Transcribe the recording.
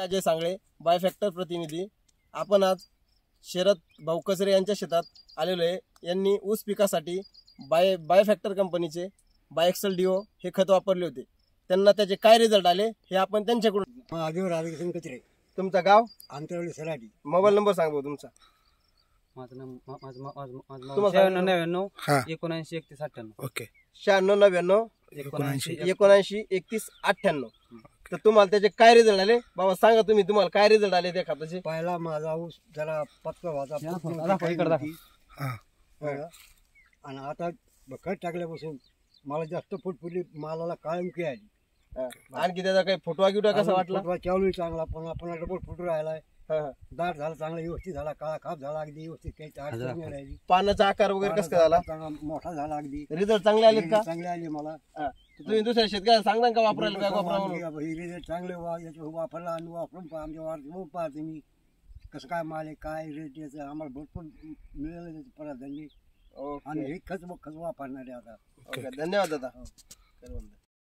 अजय सांगळे, बायफॅक्टर प्रतिनिधी. आपण आज शरद भाऊ कसरे यांच्या शेतात आलेलो आहे. यांनी ऊस पिकासाठी बायफॅक्टर कंपनीचे बायएक्सल डिओ हे खत वापरले होते. त्यांना त्याचे काय रिझल्ट आले हे आपण त्यांच्याकडून. महादेव राधाकृष्ण कचरे, तुमचं गाव, आंतरवली सराटी. मोबाईल नंबर सांगा भाऊ तुमचा. माझं नाव 96 79 31 98. ओके. 96 99 79 31 98. तर तुम्हाला त्याचे काय रिझल्ट आले बाबा सांगा तुम्ही, तुम्हाला काय रिझल्ट आले त्या खताचे. पहिला माझा ऊस जरा पत्का व्हायचा आणि आता खत टाकल्यापासून मला जास्त फुटफुटी, मालाला काळंकी आली. आणखी त्याचा काही फुटवा गिटवा कसा वाटला. चालू चांगला, पण आपण डबल फुटू राहिलाय. दाट झाला, चांगला व्यवस्थित झाला, काळा खाप झाला, अगदी व्यवस्थित, काही अडचण नाही राहिली. पानाचा आकार वगैरे कसं झाला, चांगला मोठा झाला, अगदी रिझल्ट चांगले आलेत का. चांगले आले मला. तुम्ही दुसऱ्या शेतकऱ्याला सांगता का वापरायला, काय वापरावं. रिझल्ट चांगले वापरला आणि वापरून आमच्या वाढ पाहते मी कसं काय माल आहे, काय रेट याचं आम्हाला भरपूर मिळालं परत. आणि हे खत वापरणार आहे आता. धन्यवाद दादा.